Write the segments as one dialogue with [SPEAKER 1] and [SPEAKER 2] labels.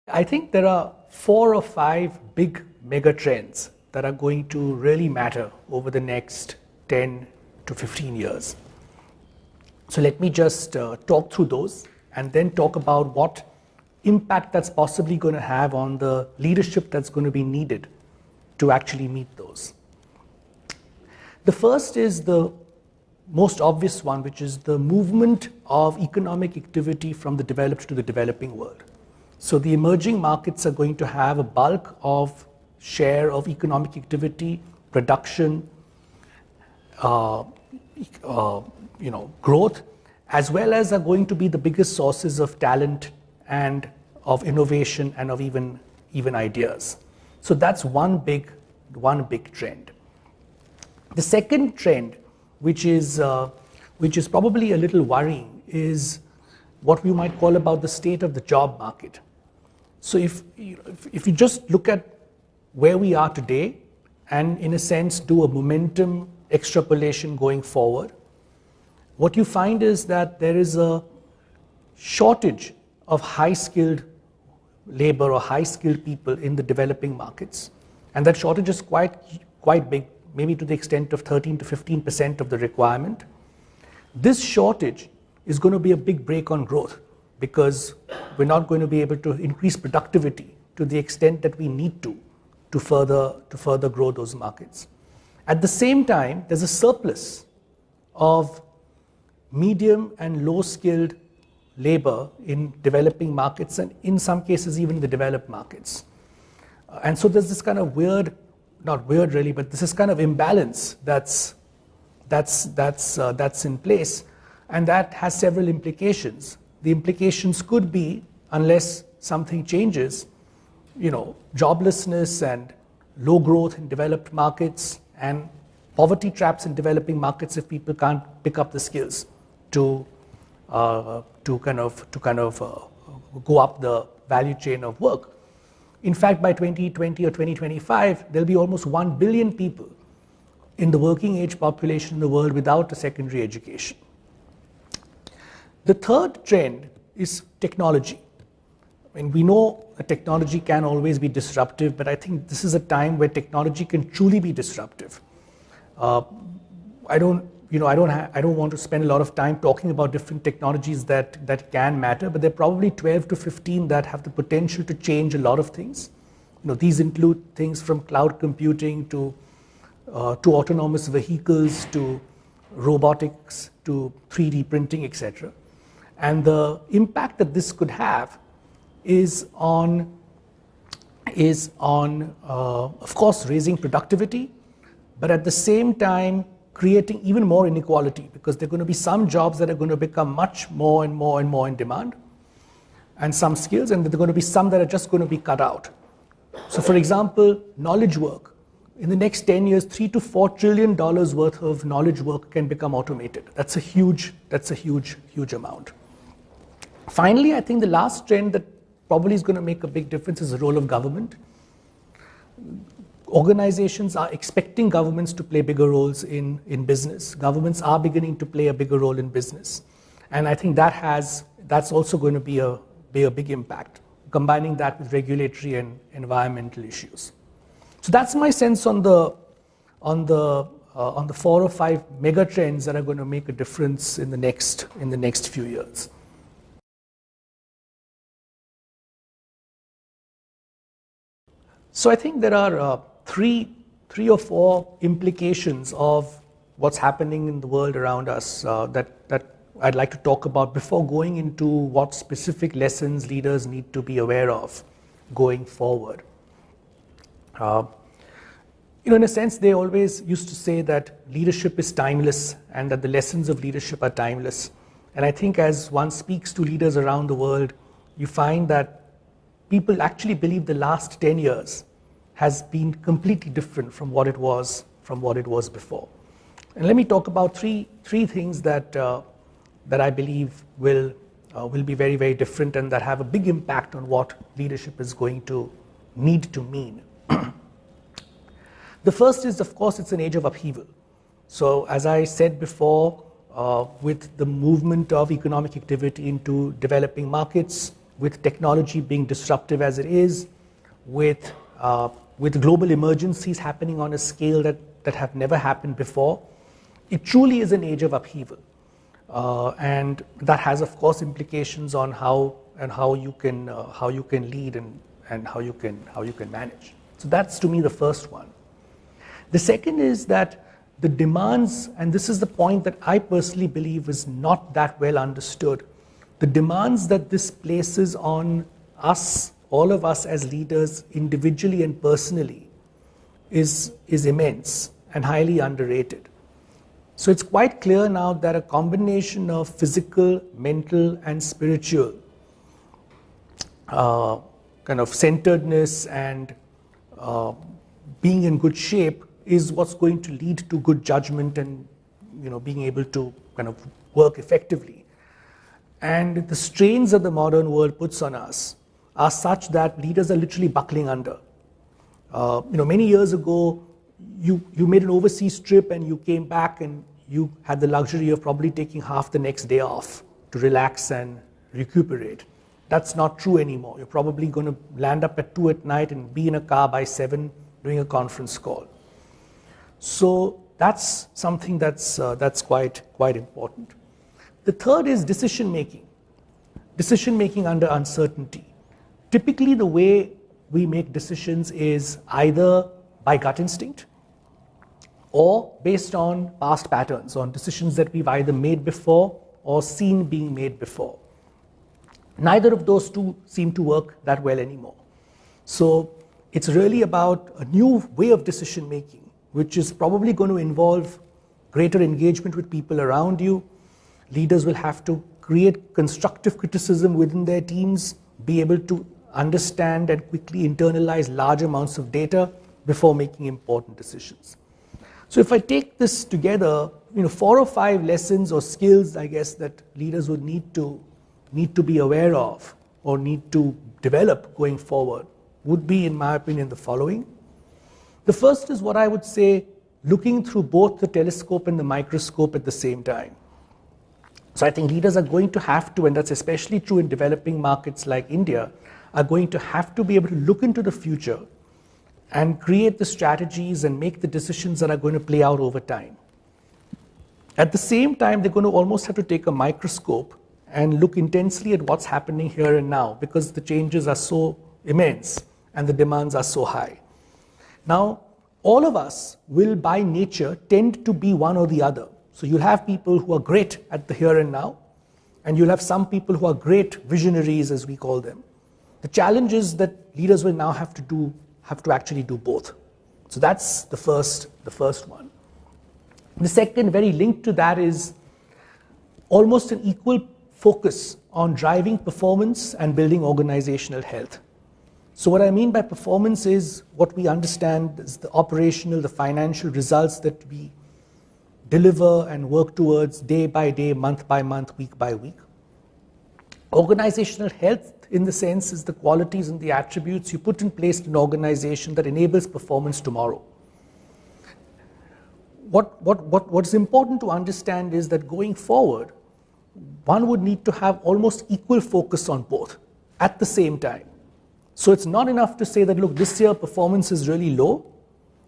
[SPEAKER 1] I think there are 4 or 5 big mega trends that are going to really matter over the next 10 to 15 years. So let me just talk through those and then talk about what impact that's possibly going to have on the leadership that's going to be needed to actually meet those. The first is the most obvious one, which is the movement of economic activity from the developed to the developing world. So the emerging markets are going to have a bulk of share of economic activity, production, growth, as well as are going to be the biggest sources of talent and of innovation and of even ideas. So that's one big trend. The second trend, which is probably a little worrying, is what we might call about the state of the job market. So if you just look at where we are today and in a sense do a momentum extrapolation going forward, what you find is that there is a shortage of high-skilled labor or high-skilled people in the developing markets. And that shortage is quite big, maybe to the extent of 13 to 15% of the requirement. This shortage is going to be a big brake on growth because we're not going to be able to increase productivity to the extent that we need to further grow those markets. At the same time, there's a surplus of medium and low-skilled labor in developing markets and in some cases even the developed markets. And so there's this kind of not weird really, but this is kind of imbalance that's in place, and that has several implications. The implications could be, unless something changes, joblessness and low growth in developed markets and poverty traps in developing markets if people can't pick up the skills to kind of go up the value chain of work. In fact, by 2020 or 2025, there'll be almost 1 billion people in the working age population in the world without a secondary education. The third trend is technology. I mean, we know that technology can always be disruptive, but I think this is a time where technology can truly be disruptive. I don't want to spend a lot of time talking about different technologies that can matter, but there are probably 12 to 15 that have the potential to change a lot of things. These include things from cloud computing to autonomous vehicles to robotics to 3D printing, etc. And the impact that this could have is on of course raising productivity, but at the same time creating even more inequality, because there are going to be some jobs that are going to become much more and more and more in demand, and some skills, and there are going to be some that are just going to be cut out. So for example, knowledge work. In the next 10 years, $3 to $4 trillion worth of knowledge work can become automated. That's a huge amount. Finally, I think the last trend that probably is going to make a big difference is the role of government. Organizations are expecting governments to play bigger roles in business. Governments are beginning to play a bigger role in business. And I think that's also going to be a big impact, combining that with regulatory and environmental issues. So that's my sense on the 4 or 5 mega trends that are going to make a difference in the next few years. So I think there are three or four implications of what's happening in the world around us that I'd like to talk about before going into what specific lessons leaders need to be aware of going forward. In a sense, they always used to say that leadership is timeless and that the lessons of leadership are timeless. And I think as one speaks to leaders around the world, you find that people actually believe the last 10 years has been completely different from what it was before. And let me talk about three things that I believe will be very, very different and that have a big impact on what leadership is going to need to mean. The first is, of course, it's an age of upheaval. So as I said before, with the movement of economic activity into developing markets, with technology being disruptive as it is, with global emergencies happening on a scale that have never happened before. It truly is an age of upheaval. And that has, of course, implications on how you can lead and how you can manage. So that's, to me, the first one. The second is that the demands, and this is the point that I personally believe is not that well understood, the demands that this places on us, all of us as leaders, individually and personally, is immense and highly underrated. So it's quite clear now that a combination of physical, mental, and spiritual kind of centeredness and being in good shape is what's going to lead to good judgment and being able to kind of work effectively. And the strains that the modern world puts on us are such that leaders are literally buckling under. Many years ago, you made an overseas trip and you came back and you had the luxury of probably taking half the next day off to relax and recuperate. That's not true anymore. You're probably going to land up at 2 at night and be in a car by 7 doing a conference call. So that's something that's quite important. The third is decision making under uncertainty. Typically, the way we make decisions is either by gut instinct or based on past patterns, on decisions that we've either made before or seen being made before. Neither of those two seem to work that well anymore. So it's really about a new way of decision making, which is probably going to involve greater engagement with people around you. Leaders will have to create constructive criticism within their teams, be able to understand and quickly internalize large amounts of data before making important decisions. So if I take this together, 4 or 5 lessons or skills, I guess, that leaders would need to be aware of or need to develop going forward would be, in my opinion, the following. The first is what I would say, looking through both the telescope and the microscope at the same time. So I think leaders are going to have to, and that's especially true in developing markets like India, are going to have to be able to look into the future and create the strategies and make the decisions that are going to play out over time. At the same time, they're going to almost have to take a microscope and look intensely at what's happening here and now, because the changes are so immense and the demands are so high. Now, all of us will by nature tend to be one or the other. So you'll have people who are great at the here and now, and you'll have some people who are great visionaries, as we call them. The challenge is that leaders will now have to actually do both. So that's the first one. The second, very linked to that, is almost an equal focus on driving performance and building organizational health. So what I mean by performance is what we understand is the operational, the financial results that we deliver and work towards day by day, month by month, week by week. Organizational health, in the sense, is the qualities and the attributes you put in place in an organization that enables performance tomorrow. What's important to understand is that going forward, one would need to have almost equal focus on both at the same time. So it's not enough to say that, look, this year performance is really low,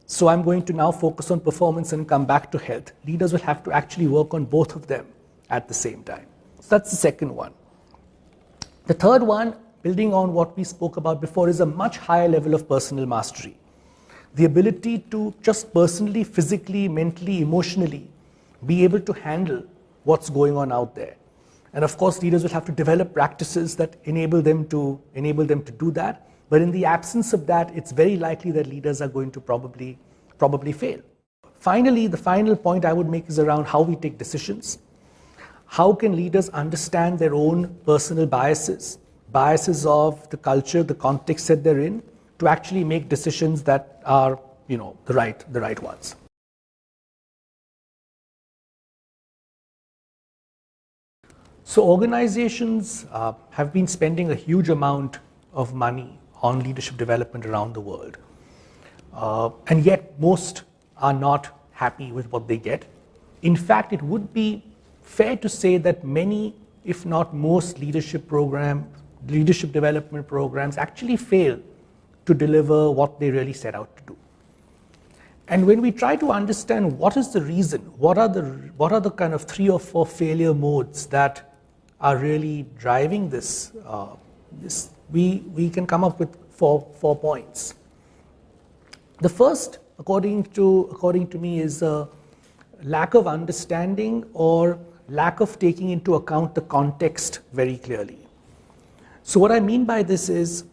[SPEAKER 1] so I'm going to now focus on performance and come back to health. Leaders will have to actually work on both of them at the same time. So that's the second one. The third one, building on what we spoke about before, is a much higher level of personal mastery. The ability to just personally, physically, mentally, emotionally be able to handle what's going on out there. And of course, leaders will have to develop practices that enable them to do that. But in the absence of that, it's very likely that leaders are going to probably fail. Finally, the final point I would make is around how we take decisions. How can leaders understand their own personal biases of the culture, the context that they're in, to actually make decisions that are, the right ones. So organizations have been spending a huge amount of money on leadership development around the world. And yet most are not happy with what they get. In fact, it would be fair to say that many, if not most, leadership programs leadership development programs actually fail to deliver what they really set out to do. And when we try to understand what is the reason, what are the kind of 3 or 4 failure modes that are really driving this, we can come up with four points. The first, according to me, is a lack of understanding or lack of taking into account the context very clearly. So what I mean by this is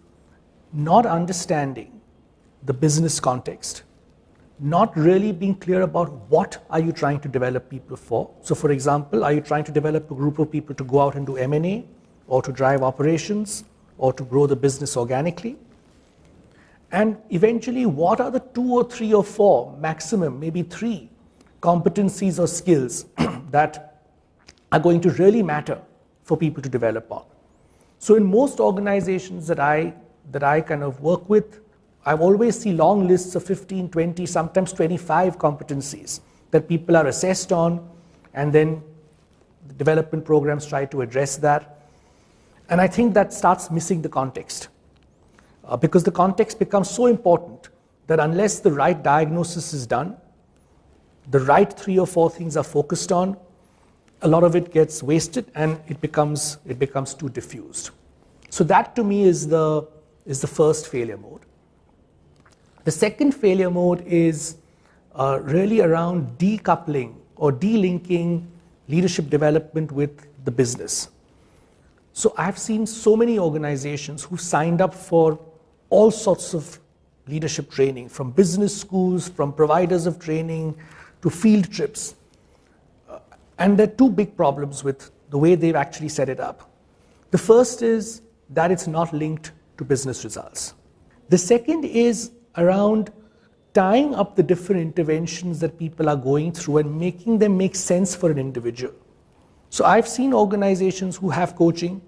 [SPEAKER 1] not understanding the business context, not really being clear about what are you trying to develop people for. So for example, are you trying to develop a group of people to go out and do M&A, or to drive operations, or to grow the business organically? And eventually, what are the 2 or 3 or 4, maximum, maybe 3 competencies or skills that are going to really matter for people to develop on? So in most organizations that I kind of work with, I always see long lists of 15, 20, sometimes 25 competencies that people are assessed on, and then the development programs try to address that. And I think that starts missing the context. Because the context becomes so important that unless the right diagnosis is done, the right 3 or 4 things are focused on, a lot of it gets wasted and it becomes too diffused. So that to me is the first failure mode. The second failure mode is really around decoupling or delinking leadership development with the business. So I've seen so many organizations who signed up for all sorts of leadership training, from business schools, from providers of training, to field trips. And there are 2 big problems with the way they've actually set it up. The first is that it's not linked to business results. The second is around tying up the different interventions that people are going through and making them make sense for an individual. So I've seen organizations who have coaching,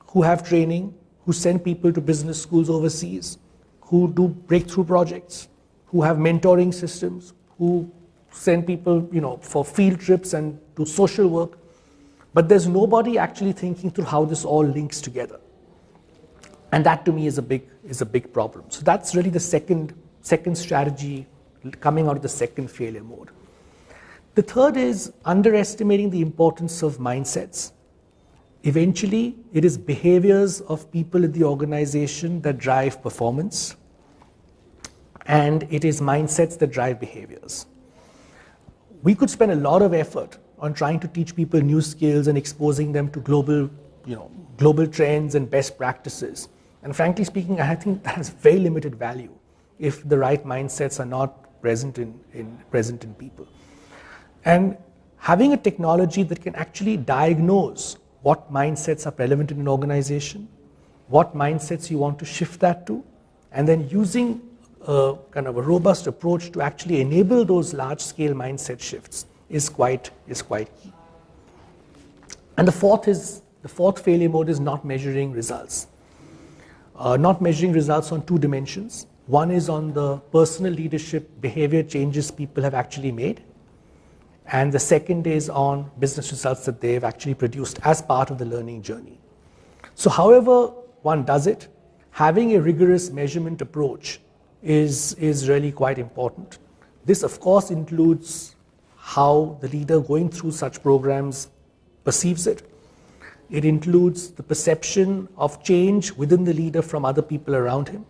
[SPEAKER 1] who have training, who send people to business schools overseas, who do breakthrough projects, who have mentoring systems, who send people, for field trips and do social work. But there's nobody actually thinking through how this all links together. And that to me is a big problem. So that's really the second strategy coming out of the second failure mode. The third is underestimating the importance of mindsets. Eventually, it is behaviors of people in the organization that drive performance, and it is mindsets that drive behaviors. We could spend a lot of effort on trying to teach people new skills and exposing them to global trends and best practices. And frankly speaking, I think that has very limited value if the right mindsets are not present in people. And having a technology that can actually diagnose what mindsets are relevant in an organization, what mindsets you want to shift that to, and then using a kind of a robust approach to actually enable those large-scale mindset shifts is quite key. And the fourth failure mode is not measuring results. Not measuring results on 2 dimensions. One is on the personal leadership behavior changes people have actually made, and the second is on business results that they've actually produced as part of the learning journey. So however one does it, having a rigorous measurement approach is really quite important. This of course includes how the leader going through such programs perceives it. It includes the perception of change within the leader from other people around him.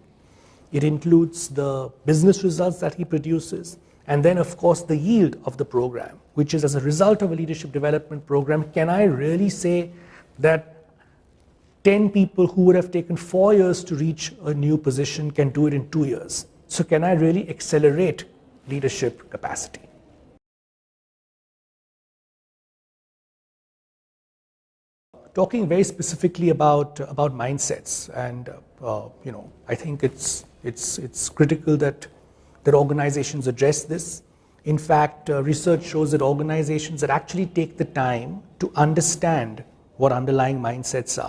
[SPEAKER 1] It includes the business results that he produces, and then of course the yield of the program, which is as a result of a leadership development program. Can I really say that 10 people who would have taken 4 years to reach a new position can do it in 2 years? So can I really accelerate leadership capacity? Talking very specifically about mindsets, and I think it's critical that organizations address this. In fact, research shows that organizations that actually take the time to understand what underlying mindsets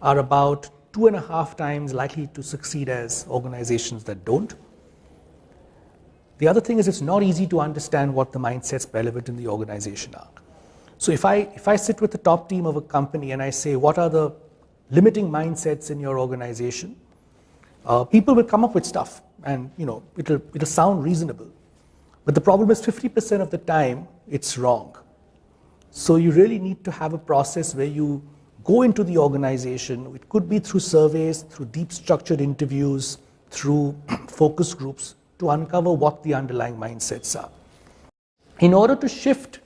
[SPEAKER 1] are about 2.5 times likely to succeed as organizations that don't. The other thing is it's not easy to understand what the mindsets relevant in the organization are. So if I sit with the top team of a company and I say, what are the limiting mindsets in your organization, people will come up with stuff, and it'll sound reasonable. But the problem is 50% of the time it's wrong. So you really need to have a process where you go into the organization. It could be through surveys, through deep structured interviews, through focus groups, to uncover what the underlying mindsets are. In order to shift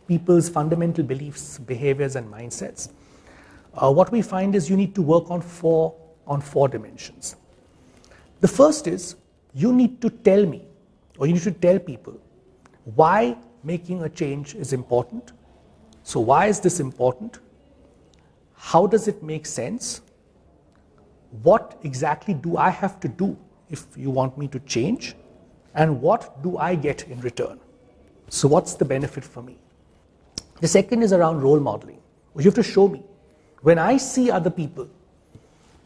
[SPEAKER 1] people's fundamental beliefs, behaviors, and mindsets, what we find is you need to work on four dimensions. The first is you need to tell me, or you need to tell people, why making a change is important. So why is this important? How does it make sense? What exactly do I have to do if you want me to change? And what do I get in return? So what's the benefit for me? The second is around role modeling. You have to show me. When I see other people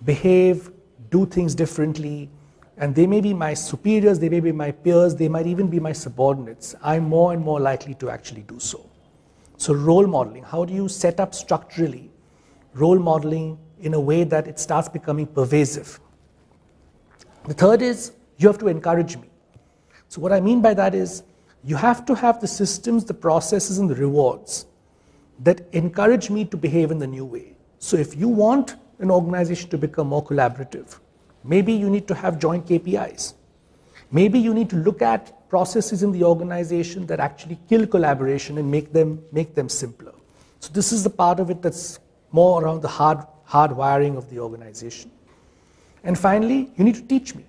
[SPEAKER 1] behave, do things differently, and they may be my superiors, they may be my peers, they might even be my subordinates, I'm more and more likely to actually do so. So role modeling, how do you set up structurally role modeling in a way that it starts becoming pervasive? The third is you have to encourage me. So what I mean by that is you have to have the systems, the processes, and the rewards that encourage me to behave in the new way. So if you want an organization to become more collaborative, maybe you need to have joint KPIs. Maybe you need to look at processes in the organization that actually kill collaboration and make them simpler. So this is the part of it that's more around the hard wiring of the organization. And finally, you need to teach me.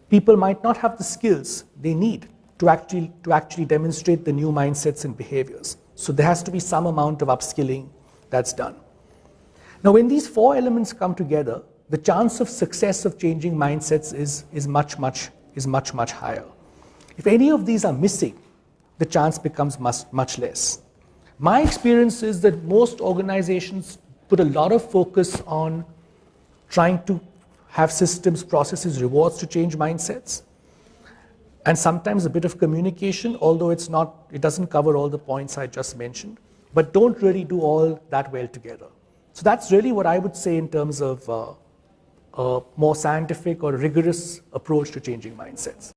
[SPEAKER 1] People might not have the skills they need to actually demonstrate the new mindsets and behaviors. So there has to be some amount of upskilling that's done. Now, when these four elements come together, the chance of success of changing mindsets is much higher. If any of these are missing, the chance becomes much less. My experience is that most organizations put a lot of focus on trying to have systems, processes, rewards to change mindsets, and sometimes a bit of communication, although it doesn't cover all the points I just mentioned, but don't really do all that well together. So that's really what I would say in terms of a more scientific or rigorous approach to changing mindsets.